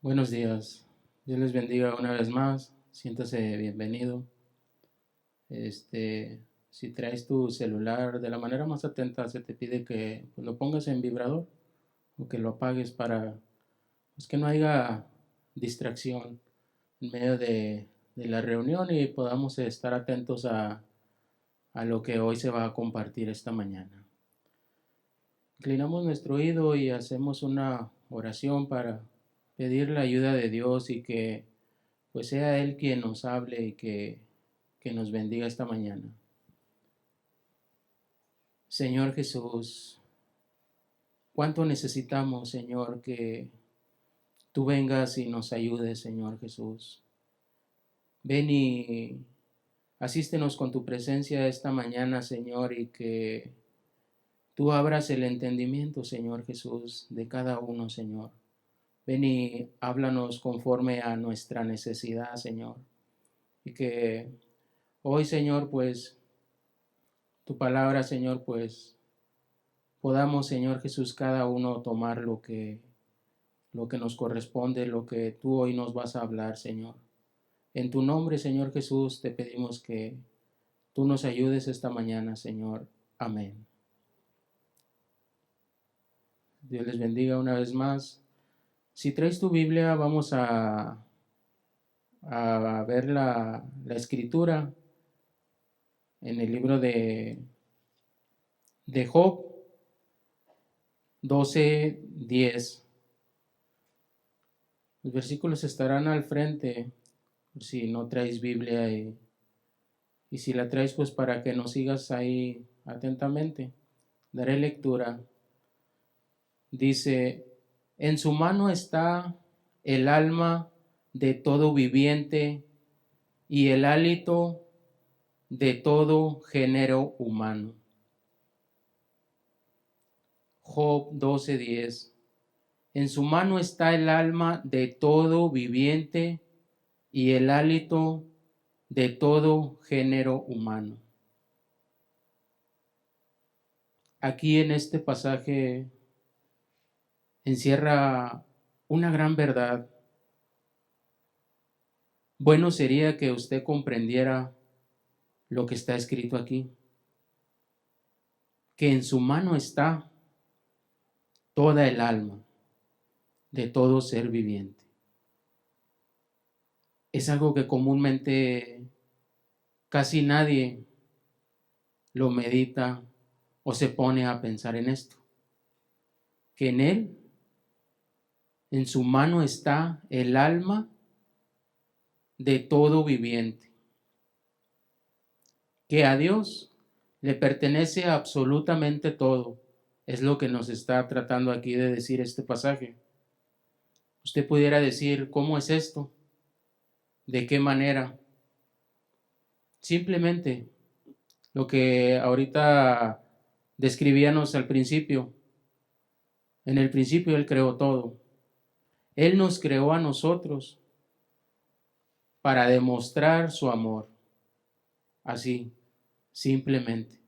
Buenos días. Dios les bendiga una vez más. Siéntase bienvenido. Si traes tu celular de la manera más atenta, se te pide que pues, lo pongas en vibrador o que lo apagues para pues, que no haya distracción en medio de la reunión y podamos estar atentos a lo que hoy se va a compartir esta mañana. Inclinamos nuestro oído y hacemos una oración para pedir la ayuda de Dios y que pues sea Él quien nos hable y que nos bendiga esta mañana. Señor Jesús, cuánto necesitamos, Señor, que tú vengas y nos ayudes, Señor Jesús. Ven y asístenos con tu presencia esta mañana, Señor, y que tú abras el entendimiento, Señor Jesús, de cada uno, Señor. Ven y háblanos conforme a nuestra necesidad, Señor. Y que hoy, Señor, pues tu palabra, Señor, pues podamos, Señor Jesús, cada uno tomar lo que nos corresponde, lo que tú hoy nos vas a hablar, Señor. En tu nombre, Señor Jesús, te pedimos que tú nos ayudes esta mañana, Señor. Amén. Dios les bendiga una vez más. Si traes tu Biblia, vamos a ver la escritura en el libro de Job 12:10. Los versículos estarán al frente, si no traes Biblia y si la traes, pues para que nos sigas ahí atentamente. Daré lectura. Dice, en su mano está el alma de todo viviente y el hálito de todo género humano. Job 12:10. En su mano está el alma de todo viviente y el hálito de todo género humano. Aquí en este pasaje encierra una gran verdad. Bueno sería que usted comprendiera lo que está escrito aquí, que en su mano está toda el alma de todo ser viviente. Es algo que comúnmente casi nadie lo medita o se pone a pensar en esto, que en él, en su mano está el alma de todo viviente, que a Dios le pertenece absolutamente todo. Es lo que nos está tratando aquí de decir este pasaje. Usted pudiera decir, ¿cómo es esto? ¿De qué manera? Simplemente lo que ahorita describíamos al principio. En el principio Él creó todo. Él nos creó a nosotros para demostrar su amor. Así, simplemente.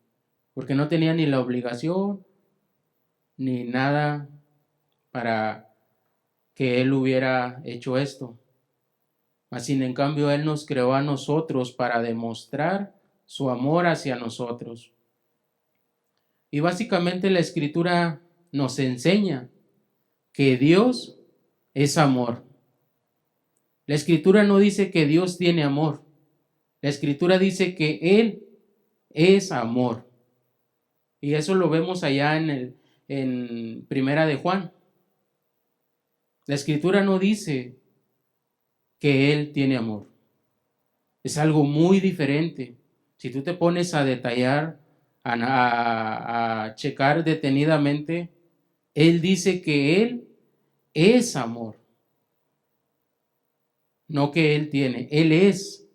Porque no tenía ni la obligación ni nada para que Él hubiera hecho esto. Mas sin en cambio Él nos creó a nosotros para demostrar su amor hacia nosotros. Y básicamente la Escritura nos enseña que Dios es amor. La Escritura no dice que Dios tiene amor. La Escritura dice que Él es amor. Y eso lo vemos allá en Primera de Juan. La Escritura no dice que Él tiene amor. Es algo muy diferente. Si tú te pones a detallar, a checar detenidamente, Él dice que Él es amor. No que Él tiene. Él es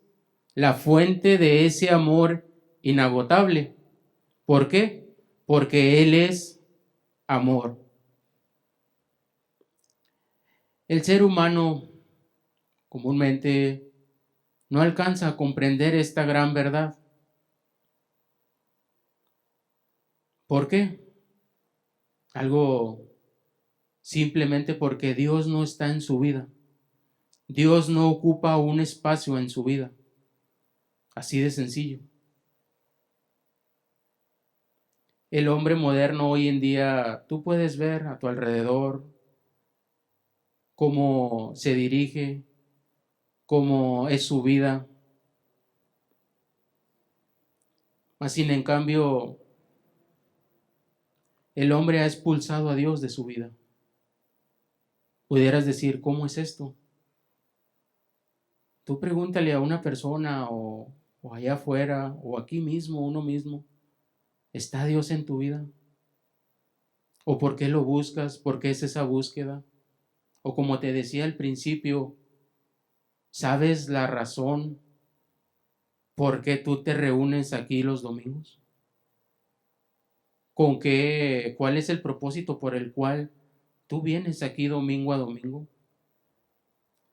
la fuente de ese amor inagotable. ¿Por qué? Porque Él es amor. El ser humano comúnmente no alcanza a comprender esta gran verdad. ¿Por qué? Algo simplemente porque Dios no está en su vida. Dios no ocupa un espacio en su vida. Así de sencillo. El hombre moderno hoy en día, tú puedes ver a tu alrededor cómo se dirige, cómo es su vida. Mas sin en cambio, el hombre ha expulsado a Dios de su vida. Pudieras decir, ¿cómo es esto? Tú pregúntale a una persona o allá afuera o aquí mismo, uno mismo, ¿está Dios en tu vida? ¿O por qué lo buscas? ¿Por qué es esa búsqueda? O como te decía al principio, ¿sabes la razón por qué tú te reúnes aquí los domingos? ¿Con qué? ¿Cuál es el propósito por el cual tú vienes aquí domingo a domingo?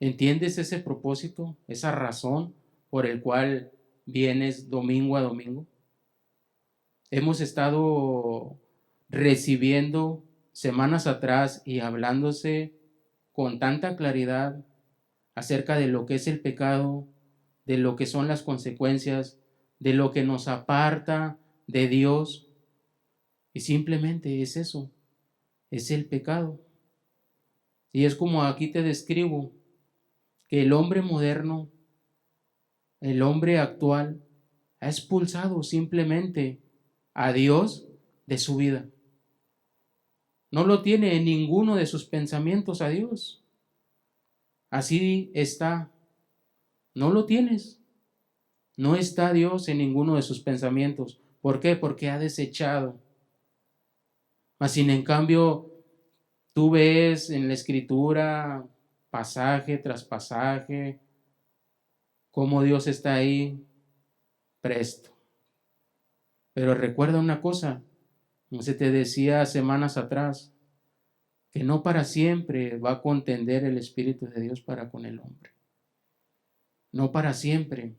¿Entiendes ese propósito, esa razón por el cual vienes domingo a domingo? Hemos estado recibiendo semanas atrás y hablándose con tanta claridad acerca de lo que es el pecado, de lo que son las consecuencias, de lo que nos aparta de Dios. Y simplemente es eso, es el pecado. Y es como aquí te describo, que el hombre moderno, el hombre actual, ha expulsado simplemente a Dios de su vida. No lo tiene en ninguno de sus pensamientos a Dios. Así está. No lo tienes. No está Dios en ninguno de sus pensamientos. ¿Por qué? Porque ha desechado. Mas sin en cambio, tú ves en la escritura, pasaje tras pasaje, cómo Dios está ahí presto. Pero recuerda una cosa, como se te decía semanas atrás, que no para siempre va a contender el Espíritu de Dios para con el hombre. No para siempre.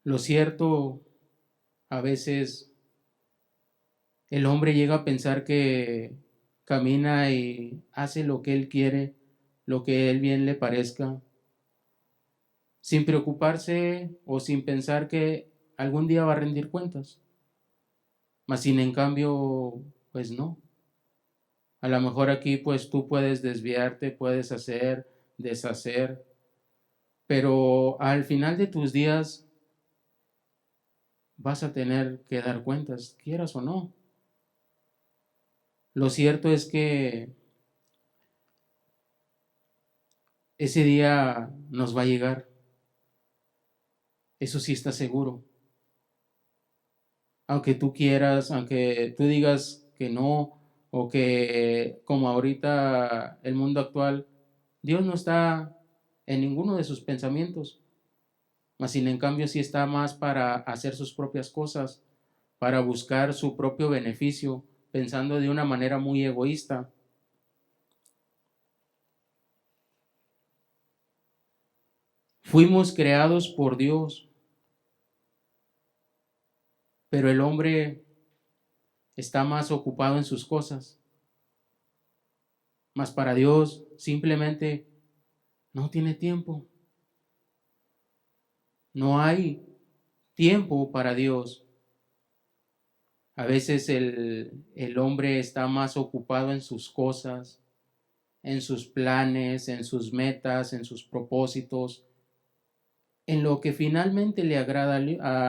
Lo cierto, a veces el hombre llega a pensar que camina y hace lo que él quiere, lo que él bien le parezca, sin preocuparse o sin pensar que algún día va a rendir cuentas. Mas sin en cambio, pues no. A lo mejor aquí pues tú puedes desviarte, puedes hacer, deshacer, pero al final de tus días vas a tener que dar cuentas, quieras o no. Lo cierto es que ese día nos va a llegar, eso sí está seguro. Aunque tú quieras, aunque tú digas que no, o que como ahorita el mundo actual, Dios no está en ninguno de sus pensamientos, mas sin en cambio sí está más para hacer sus propias cosas, para buscar su propio beneficio, pensando de una manera muy egoísta. Fuimos creados por Dios, pero el hombre está más ocupado en sus cosas. Mas para Dios simplemente no tiene tiempo. No hay tiempo para Dios. A veces el hombre está más ocupado en sus cosas, en sus planes, en sus metas, en sus propósitos, en lo que finalmente le agrada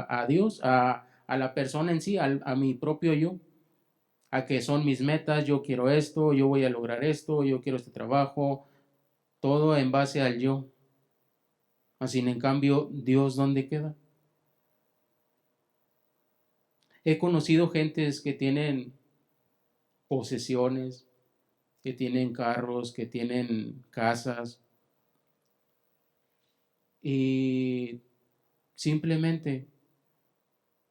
a Dios, a la persona en sí, a mi propio yo, a que son mis metas, yo quiero esto, yo voy a lograr esto, yo quiero este trabajo, todo en base al yo. Así en cambio, Dios, ¿dónde queda? He conocido gentes que tienen posesiones, que tienen carros, que tienen casas y simplemente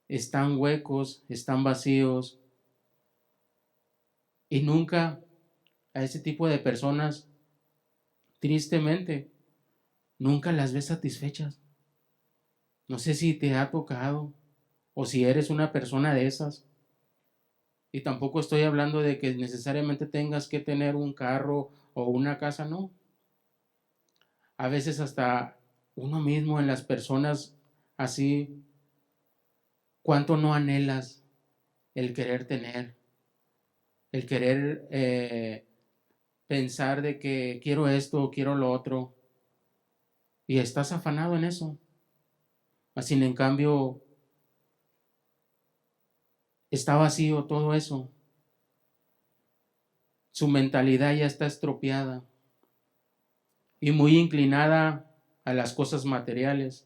están huecos, están vacíos y nunca a ese tipo de personas, tristemente, nunca las ves satisfechas. No sé si te ha tocado o si eres una persona de esas Y tampoco estoy hablando de que necesariamente tengas que tener un carro o una casa, no. A veces hasta uno mismo en las personas así, ¿cuánto no anhelas el querer tener, el querer pensar de que quiero esto o quiero lo otro? Y estás afanado en eso. Así en cambio está vacío todo eso. Su mentalidad ya está estropeada y muy inclinada a las cosas materiales.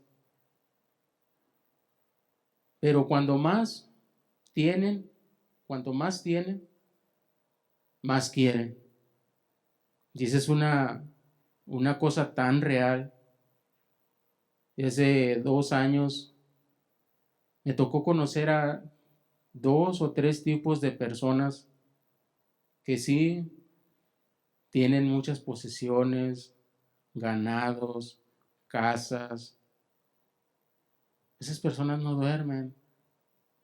Pero cuando más tienen, cuanto más tienen, más quieren. Y esa es una cosa tan real. Hace 2 años me tocó conocer a 2 o 3 tipos de personas que sí tienen muchas posesiones, ganados, casas. Esas personas no duermen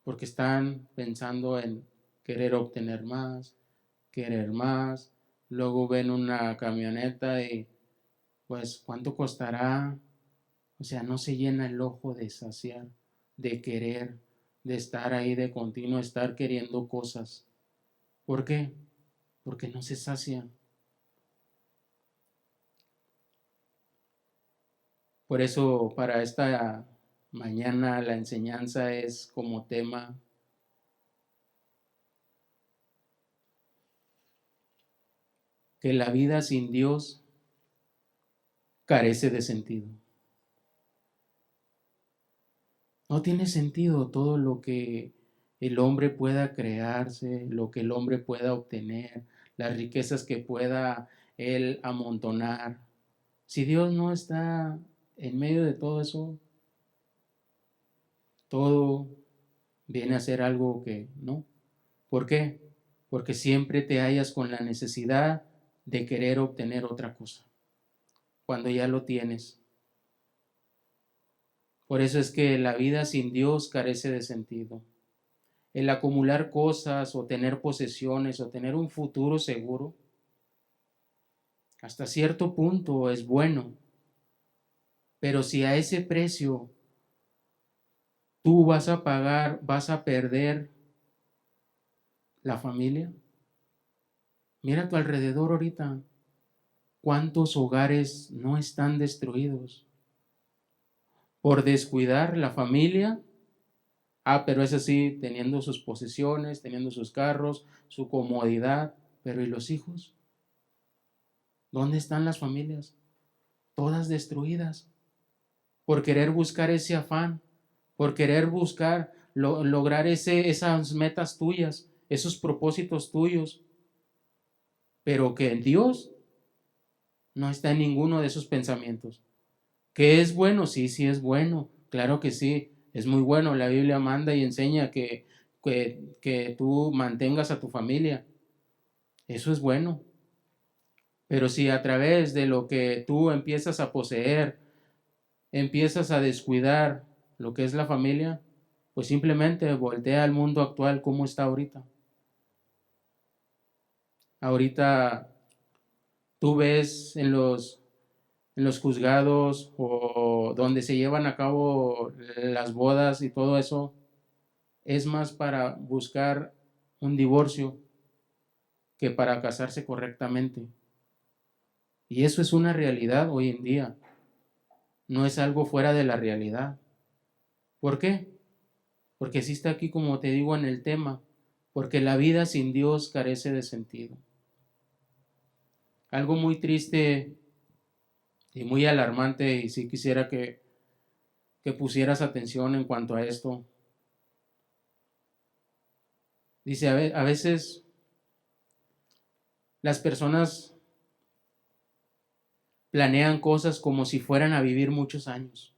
porque están pensando en querer obtener más, querer más. Luego ven una camioneta y pues ¿cuánto costará? O sea, no se llena el ojo de saciar, de querer, de estar ahí de continuo, estar queriendo cosas. ¿Por qué? Porque no se sacia. Por eso para esta mañana la enseñanza es como tema que la vida sin Dios carece de sentido. No tiene sentido todo lo que el hombre pueda crearse, lo que el hombre pueda obtener, las riquezas que pueda él amontonar. Si Dios no está en medio de todo eso, todo viene a ser algo que no. ¿Por qué? Porque siempre te hallas con la necesidad de querer obtener otra cosa, cuando ya lo tienes. Por eso es que la vida sin Dios carece de sentido. El acumular cosas o tener posesiones o tener un futuro seguro, hasta cierto punto es bueno, pero si a ese precio tú vas a pagar, vas a perder la familia, mira a tu alrededor ahorita, cuántos hogares no están destruidos por descuidar la familia. Pero es así, teniendo sus posesiones, teniendo sus carros, su comodidad, pero ¿y los hijos? ¿Dónde están las familias? Todas destruidas por querer buscar ese afán, por querer buscar lograr esas metas tuyas, esos propósitos tuyos, pero que Dios no está en ninguno de esos pensamientos. ¿Que es bueno? Sí, sí es bueno, claro que sí, es muy bueno. La Biblia manda y enseña que tú mantengas a tu familia, eso es bueno. Pero si a través de lo que tú empiezas a poseer, empiezas a descuidar lo que es la familia, pues simplemente voltea al mundo actual como está ahorita. Ahorita tú ves en los juzgados o donde se llevan a cabo las bodas y todo eso, es más para buscar un divorcio que para casarse correctamente. Y eso es una realidad hoy en día, no es algo fuera de la realidad. ¿Por qué? Porque así está aquí, como te digo en el tema, porque la vida sin Dios carece de sentido. Algo muy triste y muy alarmante, y sí quisiera que pusieras atención en cuanto a esto. Dice, a veces las personas planean cosas como si fueran a vivir muchos años.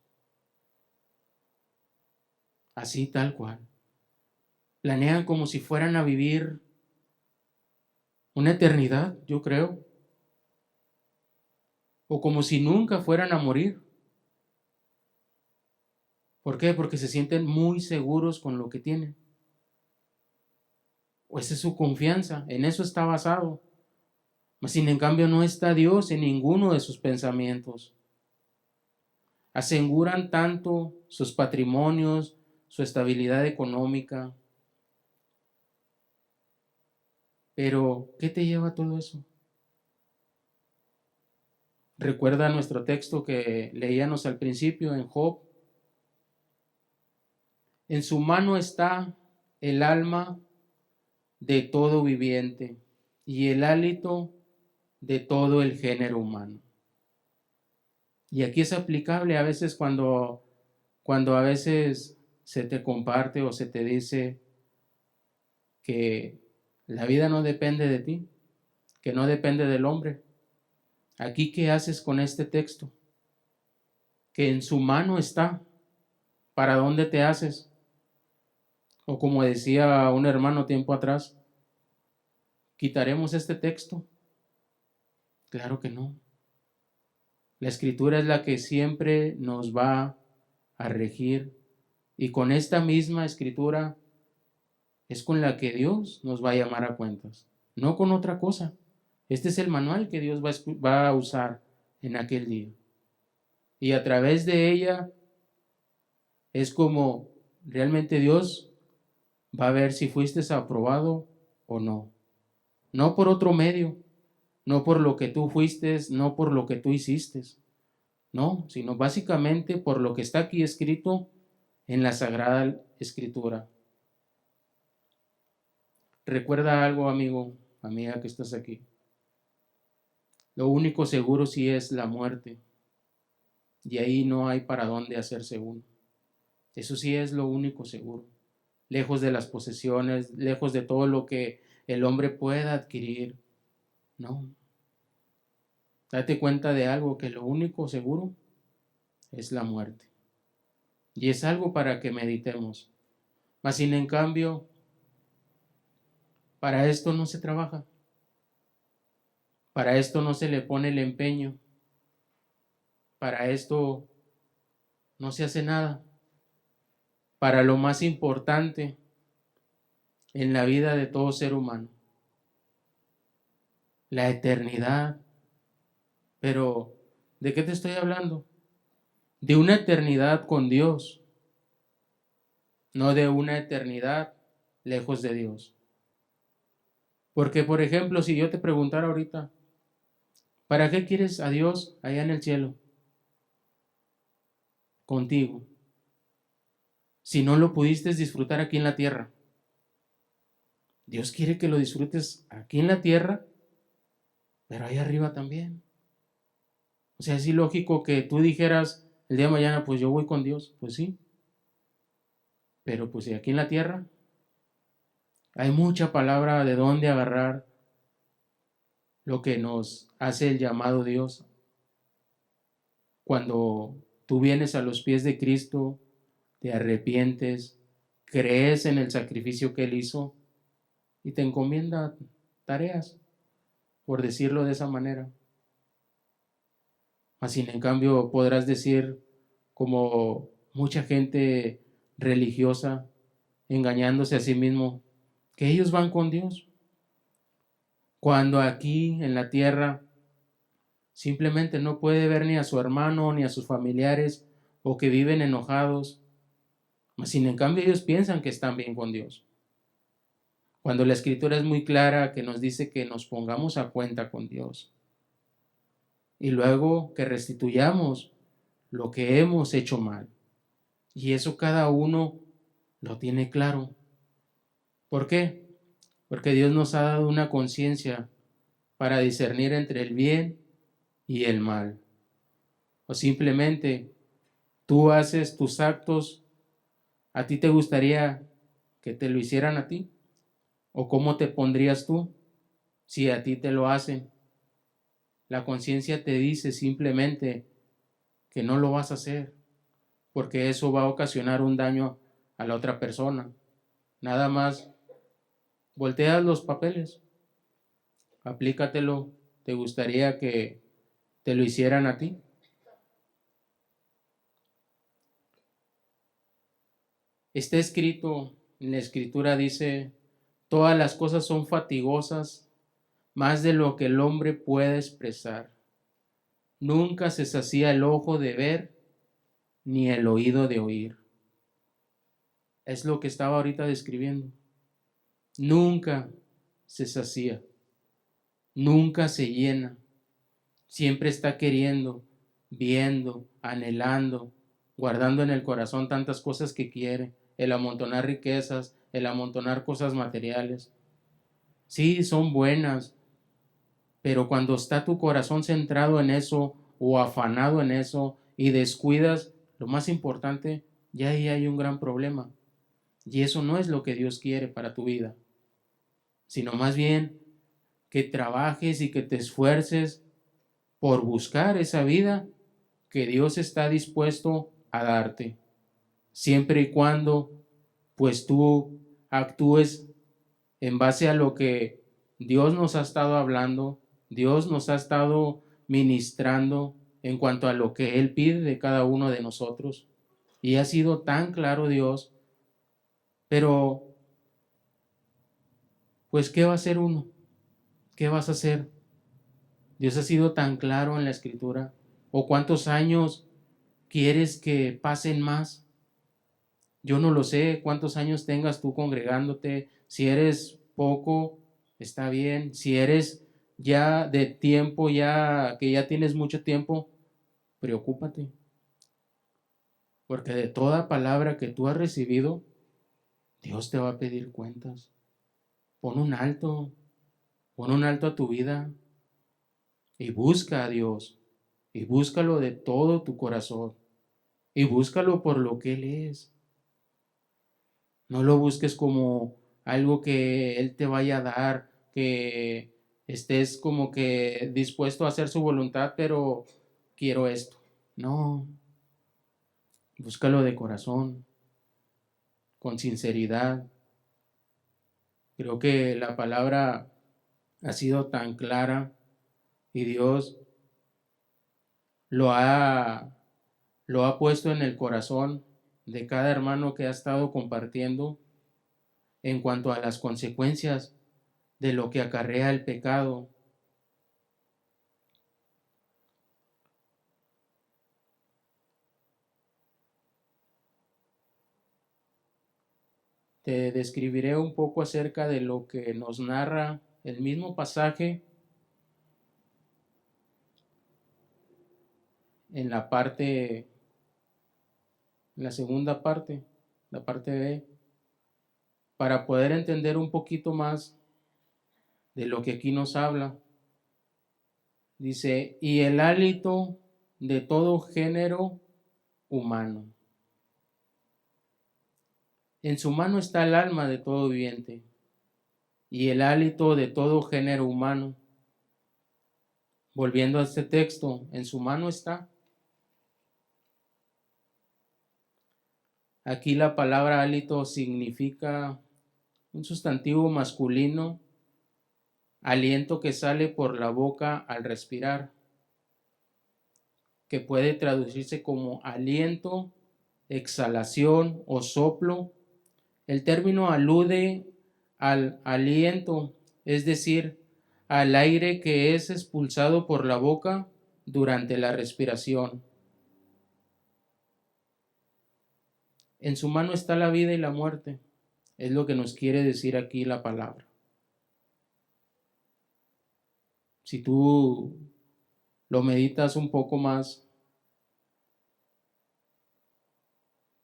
Así tal cual. Planean como si fueran a vivir una eternidad, yo creo. O como si nunca fueran a morir. ¿Por qué? Porque se sienten muy seguros con lo que tienen. O esa es su confianza, en eso está basado. Mas sin en cambio no está Dios en ninguno de sus pensamientos. Aseguran tanto sus patrimonios, su estabilidad económica. Pero, ¿qué te lleva a todo eso? Recuerda nuestro texto que leíamos al principio en Job. En su mano está el alma de todo viviente y el hálito de todo el género humano. Y aquí es aplicable a veces cuando a veces se te comparte o se te dice que la vida no depende de ti, que no depende del hombre. Aquí, ¿qué haces con este texto? Que en su mano está. ¿Para dónde te haces? O como decía un hermano tiempo atrás, ¿quitaremos este texto? Claro que no. La escritura es la que siempre nos va a regir y con esta misma escritura es con la que Dios nos va a llamar a cuentas, no con otra cosa. Este es el manual que Dios va a usar en aquel día. Y a través de ella es como realmente Dios va a ver si fuiste aprobado o no. No por otro medio, no por lo que tú fuiste, no por lo que tú hiciste, no, sino básicamente por lo que está aquí escrito en la Sagrada Escritura. Recuerda algo, amigo, amiga que estás aquí. Lo único seguro sí es la muerte. Y ahí no hay para dónde hacerse uno. Eso sí es lo único seguro. Lejos de las posesiones, lejos de todo lo que el hombre pueda adquirir. No. Date cuenta de algo, que lo único seguro es la muerte. Y es algo para que meditemos. Mas sin en cambio, para esto no se trabaja. Para esto no se le pone el empeño. Para esto no se hace nada. Para lo más importante en la vida de todo ser humano, la eternidad. Pero, ¿de qué te estoy hablando? De una eternidad con Dios, no de una eternidad lejos de Dios. Porque, por ejemplo, si yo te preguntara ahorita, ¿para qué quieres a Dios allá en el cielo? Contigo. Si no lo pudiste disfrutar aquí en la tierra. Dios quiere que lo disfrutes aquí en la tierra, pero ahí arriba también. O sea, es ilógico que tú dijeras el día de mañana, pues yo voy con Dios. Pues sí. Pero pues aquí en la tierra hay mucha palabra de dónde agarrar lo que nos hace el llamado Dios. Cuando tú vienes a los pies de Cristo, te arrepientes, crees en el sacrificio que Él hizo y te encomienda tareas, por decirlo de esa manera. Así en cambio podrás decir, como mucha gente religiosa, engañándose a sí mismo, que ellos van con Dios, cuando aquí en la tierra simplemente no puede ver ni a su hermano ni a sus familiares o que viven enojados. Sin en cambio ellos piensan que están bien con Dios. Cuando la escritura es muy clara que nos dice que nos pongamos a cuenta con Dios. Y luego que restituyamos lo que hemos hecho mal. Y eso cada uno lo tiene claro. ¿Por qué? Porque Dios nos ha dado una conciencia para discernir entre el bien y el mal. O simplemente tú haces tus actos, ¿a ti te gustaría que te lo hicieran a ti? ¿O cómo te pondrías tú si a ti te lo hacen? La conciencia te dice simplemente que no lo vas a hacer, porque eso va a ocasionar un daño a la otra persona. Nada más volteas los papeles, aplícatelo. ¿Te gustaría que te lo hicieran a ti? Está escrito, en la escritura dice Todas las cosas son fatigosas, más de lo que el hombre puede expresar. Nunca se sacía el ojo de ver, ni el oído de oír. Es lo que estaba ahorita describiendo. Nunca se sacía, nunca se llena. Siempre está queriendo, viendo, anhelando, guardando en el corazón tantas cosas que quiere, el amontonar riquezas, el amontonar cosas materiales. Sí, son buenas, pero cuando está tu corazón centrado en eso o afanado en eso y descuidas lo más importante, ya ahí hay un gran problema. Y eso no es lo que Dios quiere para tu vida, sino más bien que trabajes y que te esfuerces por buscar esa vida que Dios está dispuesto a darte, siempre y cuando pues tú actúes en base a lo que Dios nos ha estado hablando, Dios nos ha estado ministrando en cuanto a lo que Él pide de cada uno de nosotros. Y ha sido tan claro Dios, pero pues ¿qué va a hacer uno? ¿Qué vas a hacer? Dios ha sido tan claro en la Escritura. ¿O cuántos años quieres que pasen más? Yo no lo sé cuántos años tengas tú congregándote. Si eres poco, está bien. Si eres ya de tiempo, ya que ya tienes mucho tiempo, preocúpate. Porque de toda palabra que tú has recibido, Dios te va a pedir cuentas. Pon un alto a tu vida y busca a Dios. Y búscalo de todo tu corazón. Y búscalo por lo que Él es. No lo busques como algo que Él te vaya a dar, que estés como que dispuesto a hacer su voluntad, pero quiero esto. No, búscalo de corazón, con sinceridad. Creo que la palabra ha sido tan clara y Dios lo ha, lo ha puesto en el corazón de cada hermano que ha estado compartiendo en cuanto a las consecuencias de lo que acarrea el pecado. Te describiré un poco acerca de lo que nos narra el mismo pasaje en la parte, en la segunda parte, la parte B, para poder entender un poquito más de lo que aquí nos habla. Dice, y el hálito de todo género humano. En su mano está el alma de todo viviente y el hálito de todo género humano. Volviendo a este texto, en su mano está. Aquí la palabra hálito significa un sustantivo masculino, aliento que sale por la boca al respirar, que puede traducirse como aliento, exhalación o soplo. El término alude al aliento, es decir, al aire que es expulsado por la boca durante la respiración. En su mano está la vida y la muerte, es lo que nos quiere decir aquí la palabra. Si tú lo meditas un poco más,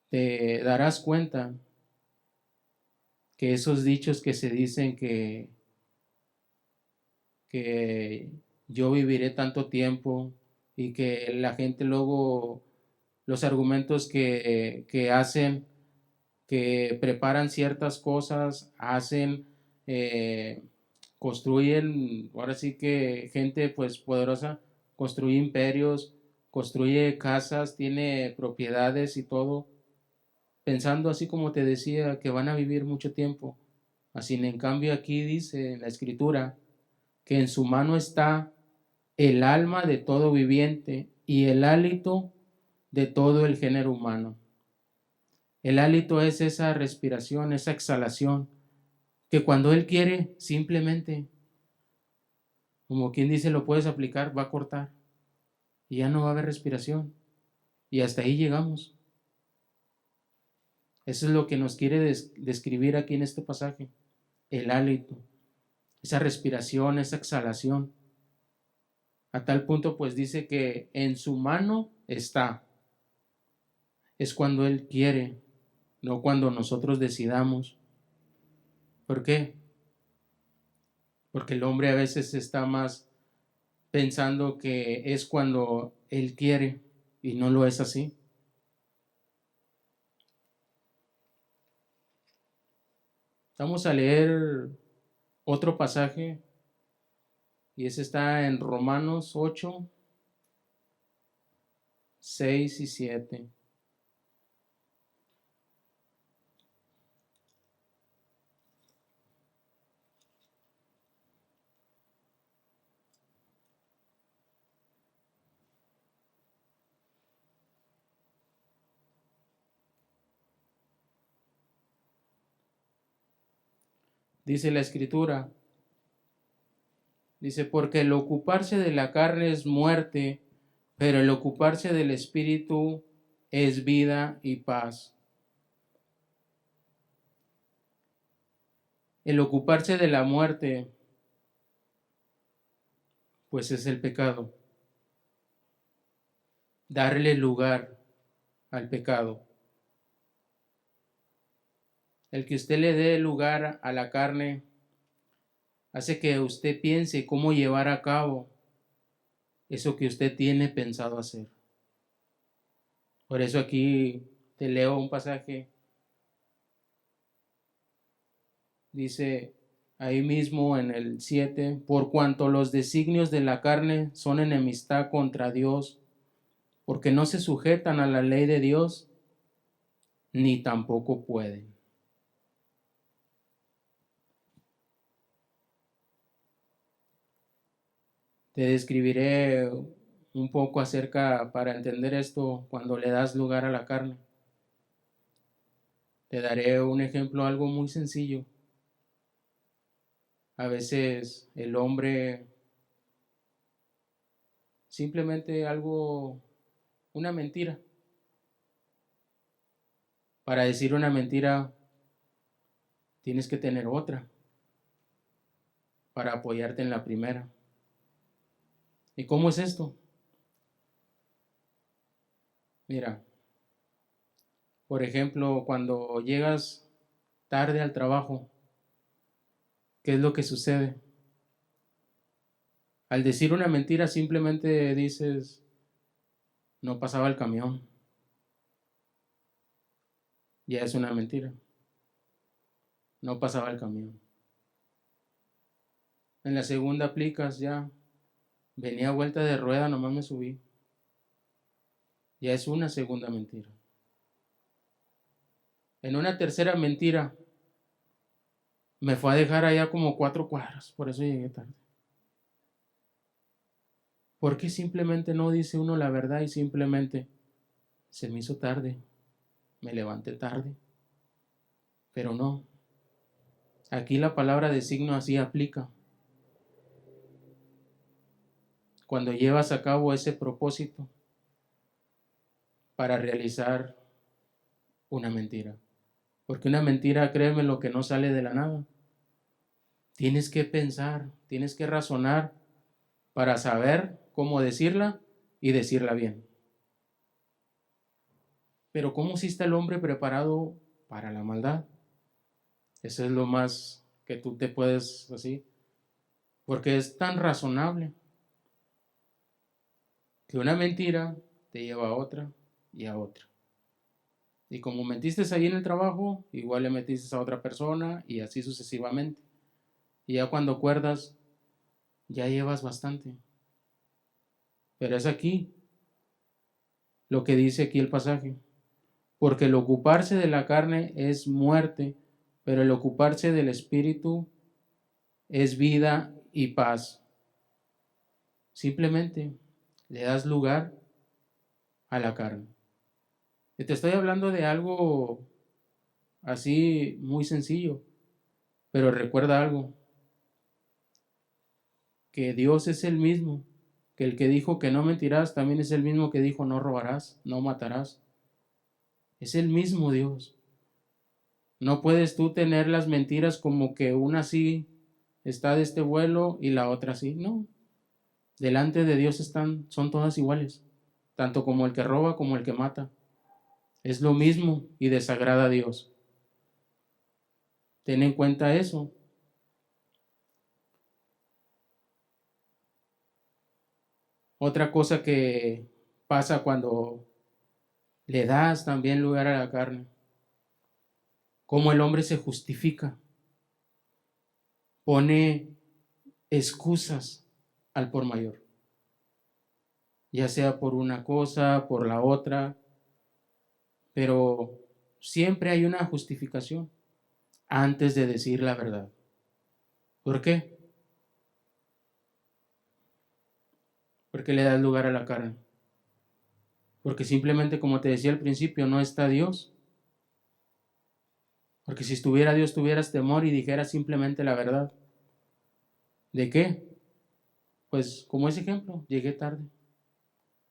te darás cuenta que esos dichos que se dicen que yo viviré tanto tiempo y que la gente luego, los argumentos que hacen, que preparan ciertas cosas, hacen, construyen, ahora sí que gente pues poderosa, construye imperios, construye casas, tiene propiedades y todo, pensando así como te decía, que van a vivir mucho tiempo. Así en cambio aquí dice en la escritura que en su mano está el alma de todo viviente y el hálito de todo el género humano. El hálito es esa respiración, esa exhalación que cuando Él quiere, simplemente, como quien dice, lo puedes aplicar, va a cortar y ya no va a haber respiración. Y hasta ahí llegamos. Eso es lo que nos quiere describir aquí en este pasaje. El hálito, esa respiración, esa exhalación. A tal punto pues dice que en su mano está. Es cuando Él quiere, no cuando nosotros decidamos. ¿Por qué? Porque el hombre a veces está más pensando que es cuando Él quiere y no lo es así. Vamos a leer otro pasaje y ese está en Romanos 8, 6 y 7. Dice la escritura, dice, porque el ocuparse de la carne es muerte, pero el ocuparse del espíritu es vida y paz. El ocuparse de la muerte, pues es el pecado. Darle lugar al pecado. El que usted le dé lugar a la carne hace que usted piense cómo llevar a cabo eso que usted tiene pensado hacer. Por eso aquí te leo un pasaje. Dice ahí mismo en el 7, por cuanto los designios de la carne son enemistad contra Dios, porque no se sujetan a la ley de Dios, ni tampoco pueden. Te describiré un poco acerca para entender esto cuando le das lugar a la carne. Te daré un ejemplo, algo muy sencillo. A veces el hombre simplemente algo, una mentira. Para decir una mentira tienes que tener otra para apoyarte en la primera. ¿Y cómo es esto? Mira, por ejemplo, cuando llegas tarde al trabajo, ¿qué es lo que sucede? Al decir una mentira simplemente dices, no pasaba el camión. Ya es una mentira. No pasaba el camión. En la segunda aplicas ya, venía a vuelta de rueda, nomás me subí. Ya es una segunda mentira. En una tercera mentira, me fue a dejar allá como 4 cuadras, por eso llegué tarde. ¿Por qué simplemente no dice uno la verdad y simplemente se me hizo tarde, me levanté tarde? Pero no, aquí la palabra de signo así aplica. Cuando llevas a cabo ese propósito para realizar una mentira. Porque una mentira, créeme, lo que no sale de la nada. Tienes que pensar, tienes que razonar para saber cómo decirla y decirla bien. Pero ¿cómo si está el hombre preparado para la maldad? Eso es lo más que tú te puedes así. Porque es tan razonable que una mentira te lleva a otra y a otra. Y como metiste ahí en el trabajo, igual le metiste a otra persona y así sucesivamente. Y ya cuando acuerdas, ya llevas bastante. Pero es aquí lo que dice aquí el pasaje. Porque el ocuparse de la carne es muerte, pero el ocuparse del espíritu es vida y paz. Simplemente le das lugar a la carne. Y te estoy hablando de algo así muy sencillo. Pero recuerda algo, que Dios es el mismo, que el que dijo que no mentirás también es el mismo que dijo no robarás, no matarás. Es el mismo Dios. No puedes tú tener las mentiras como que una sí está de este vuelo y la otra sí. No. Delante de Dios son todas iguales, tanto como el que roba como el que mata. Es lo mismo y desagrada a Dios. Ten en cuenta eso. Otra cosa que pasa cuando le das también lugar a la carne, cómo el hombre se justifica, pone excusas al por mayor, ya sea por una cosa, por la otra, pero siempre hay una justificación antes de decir la verdad. ¿Por qué? Porque le das lugar a la carne. Porque simplemente, como te decía al principio, no está Dios. Porque si estuviera Dios, tuvieras temor y dijeras simplemente la verdad. ¿De qué? Pues como ese ejemplo, llegué tarde.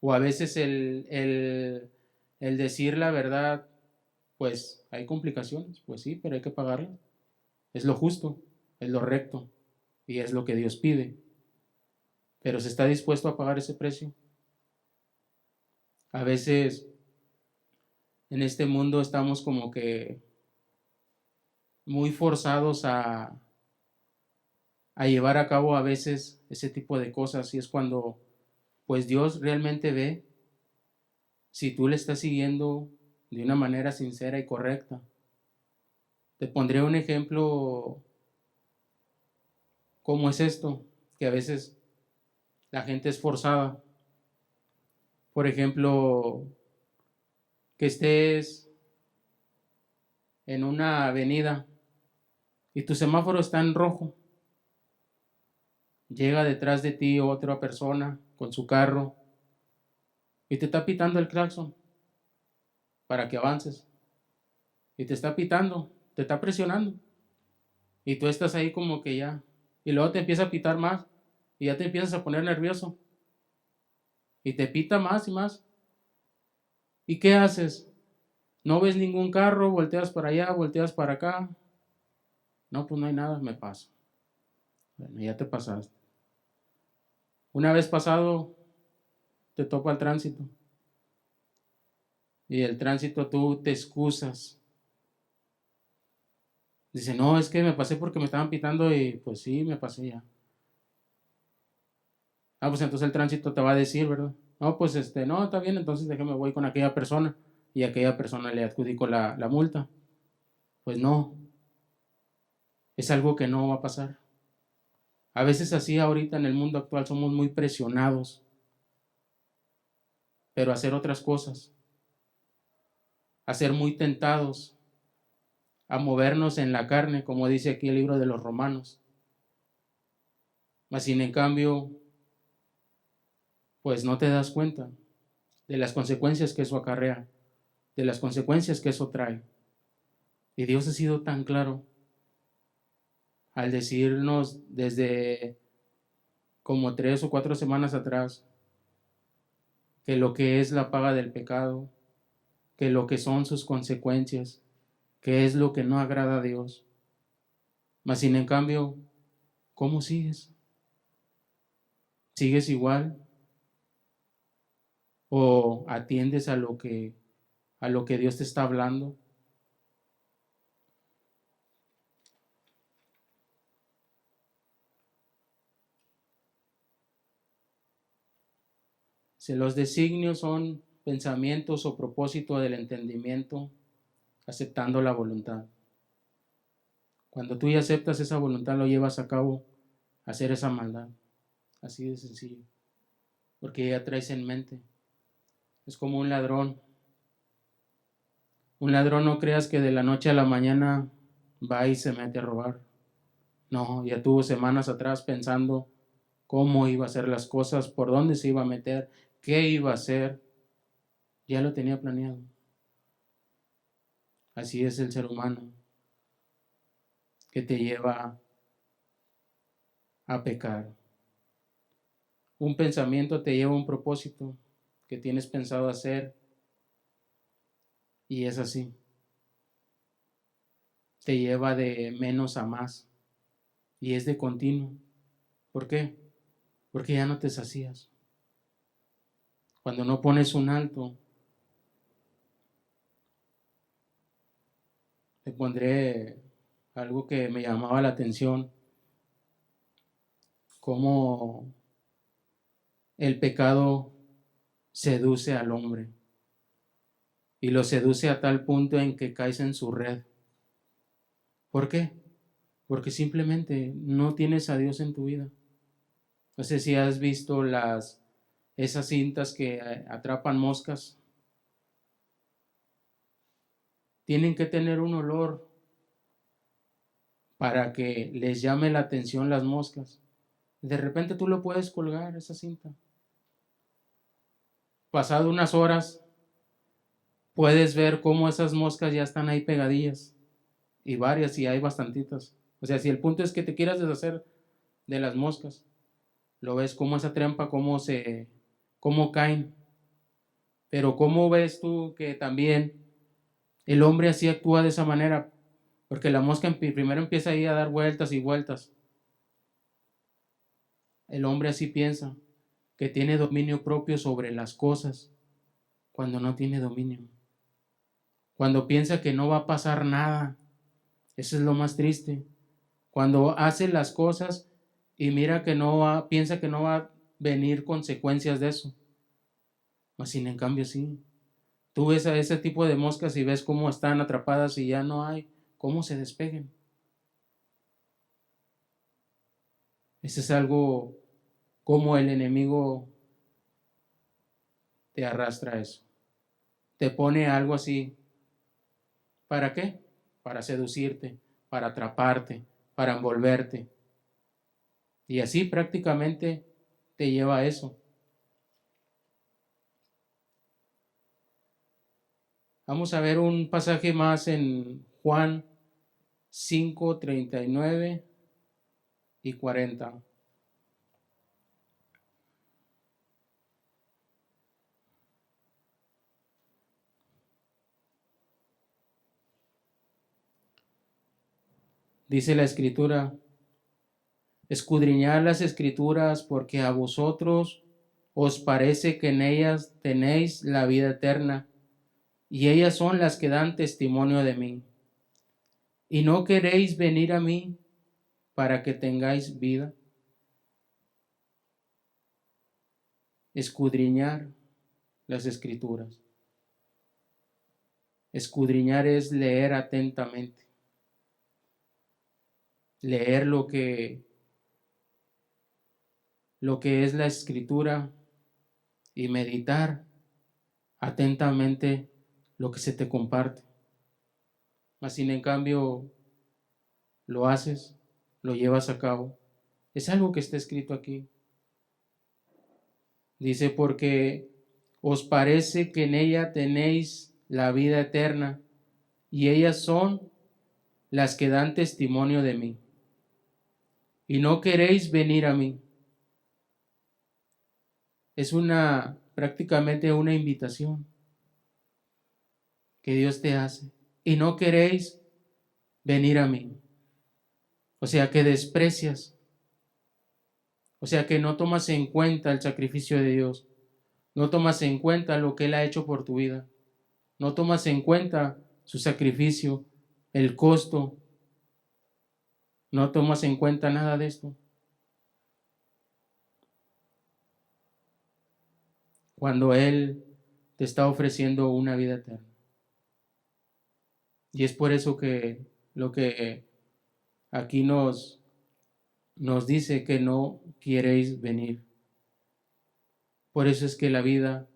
O a veces el decir la verdad, pues hay complicaciones, pues sí, pero hay que pagarla. Es lo justo, es lo recto y es lo que Dios pide. Pero ¿se está dispuesto a pagar ese precio? A veces en este mundo estamos como que muy forzados a llevar a cabo a veces ese tipo de cosas y es cuando pues Dios realmente ve si tú le estás siguiendo de una manera sincera y correcta. Te pondré un ejemplo. ¿Cómo es esto? Que a veces la gente es forzada. Por ejemplo, que estés en una avenida y tu semáforo está en rojo. Llega detrás de ti otra persona con su carro y te está pitando el claxon para que avances. Y te está pitando, te está presionando. Y tú estás ahí como que ya. Y luego te empieza a pitar más y ya te empiezas a poner nervioso. Y te pita más y más. ¿Y qué haces? No ves ningún carro, volteas para allá, volteas para acá. No, pues no hay nada, me paso. Bueno, ya te pasaste. Una vez pasado, te topa el tránsito. Y el tránsito tú te excusas. Dice, no, es que me pasé porque me estaban pitando y pues sí, me pasé ya. Ah, pues entonces el tránsito te va a decir, ¿verdad? No, pues no, está bien, entonces déjame voy con aquella persona y a aquella persona le adjudico la multa. Pues no, es algo que no va a pasar. A veces así ahorita en el mundo actual somos muy presionados, pero a hacer otras cosas, a ser muy tentados, a movernos en la carne, como dice aquí el libro de los Romanos. Mas sin en cambio, pues no te das cuenta de las consecuencias que eso acarrea, de las consecuencias que eso trae. Y Dios ha sido tan claro al decirnos desde como 3 o 4 semanas atrás que lo que es la paga del pecado, que lo que son sus consecuencias, que es lo que no agrada a Dios. Mas sin en cambio, ¿cómo sigues? ¿Sigues igual? ¿O atiendes a lo que Dios te está hablando? Si los designios son pensamientos o propósito del entendimiento, aceptando la voluntad. Cuando tú ya aceptas esa voluntad, lo llevas a cabo, hacer esa maldad. Así de sencillo. Porque ya traes en mente. Es como un ladrón. Un ladrón no creas que de la noche a la mañana va y se mete a robar. No, ya tuvo semanas atrás pensando cómo iba a hacer las cosas, por dónde se iba a meter, qué iba a hacer. Ya lo tenía planeado. Así es el ser humano. que te lleva a pecar. Un pensamiento te lleva a un propósito que tienes pensado hacer y es así. Te lleva de menos a más y es de continuo. ¿Por qué? Porque ya no te sacías. Cuando no pones un alto, te pondré algo que me llamaba la atención, cómo el pecado seduce al hombre y lo seduce a tal punto en que caes en su red. ¿Por qué? Porque simplemente no tienes a Dios en tu vida. No sé si has visto esas cintas que atrapan moscas. Tienen que tener un olor para que les llame la atención las moscas. De repente tú lo puedes colgar, esa cinta. Pasado unas horas, puedes ver cómo esas moscas ya están ahí pegadillas. Y varias, y hay bastantitas. O sea, si el punto es que te quieras deshacer de las moscas, lo ves como esa trampa, cómo caen. Pero cómo ves tú que también el hombre así actúa de esa manera, porque la mosca primero empieza ahí a dar vueltas y vueltas. El hombre así piensa, que tiene dominio propio sobre las cosas, cuando no tiene dominio. Cuando piensa que no va a pasar nada. Eso es lo más triste. Cuando hace las cosas y mira que piensa que no va a venir consecuencias de eso. Mas sin en cambio sí. Tú ves a ese tipo de moscas y ves cómo están atrapadas y ya no hay cómo se despeguen. Ese es algo como el enemigo te arrastra a eso. Te pone algo así. ¿Para qué? Para seducirte, para atraparte, para envolverte. Y así prácticamente te lleva a eso. Vamos a ver un pasaje más en Juan 5, 39 y 40. Dice la Escritura: escudriñad las Escrituras, porque a vosotros os parece que en ellas tenéis la vida eterna, y ellas son las que dan testimonio de mí. Y no queréis venir a mí para que tengáis vida. Escudriñar las Escrituras. Escudriñar es leer atentamente. Leer lo que es la Escritura y meditar atentamente lo que se te comparte. Mas sin en cambio lo haces, lo llevas a cabo. Es algo que está escrito aquí. Dice: porque os parece que en ella tenéis la vida eterna, y ellas son las que dan testimonio de mí. Y no queréis venir a mí. Es prácticamente una invitación que Dios te hace. Y no queréis venir a mí. O sea que desprecias. O sea que no tomas en cuenta el sacrificio de Dios. No tomas en cuenta lo que Él ha hecho por tu vida. No tomas en cuenta su sacrificio, el costo. No tomas en cuenta nada de esto. Cuando Él te está ofreciendo una vida eterna. Y es por eso que lo que aquí nos dice que no queréis venir. Por eso es que la vida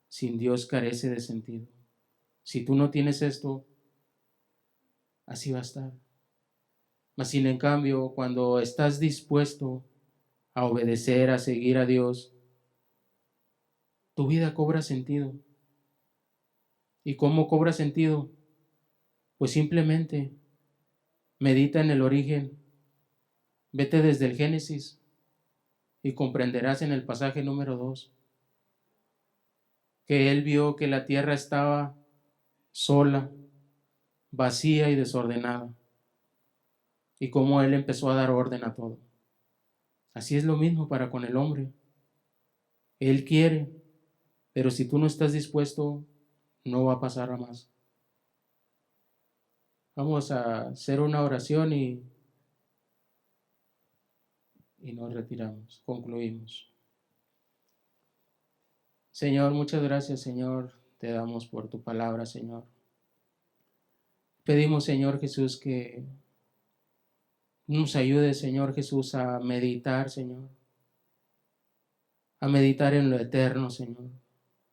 sin Dios carece de sentido. Si tú no tienes esto, así va a estar. Mas sin en cambio, cuando estás dispuesto a obedecer, a seguir a Dios, tu vida cobra sentido. ¿Y cómo cobra sentido? Pues simplemente Medita en el origen. Vete desde el Génesis y comprenderás en el pasaje número 2 que él vio que la tierra estaba sola, vacía y desordenada, y cómo él empezó a dar orden a todo. Así es lo mismo para con el hombre. Él quiere, pero si tú no estás dispuesto, no va a pasar a más. Vamos a hacer una oración y nos retiramos, concluimos. Señor, muchas gracias, Señor, te damos por tu palabra, Señor. Pedimos, Señor Jesús, que nos ayude, Señor Jesús, a meditar, Señor. A meditar en lo eterno, Señor.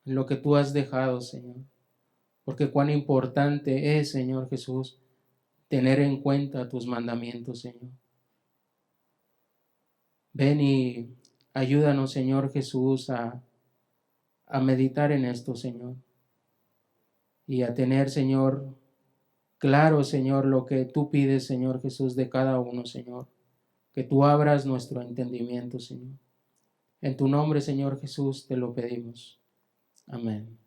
En lo que tú has dejado, Señor. Porque cuán importante es, Señor Jesús, tener en cuenta tus mandamientos, Señor. Ven y ayúdanos, Señor Jesús, a meditar en esto, Señor. Y a tener, Señor, claro, Señor, lo que tú pides, Señor Jesús, de cada uno, Señor. Que tú abras nuestro entendimiento, Señor. En tu nombre, Señor Jesús, te lo pedimos. Amén.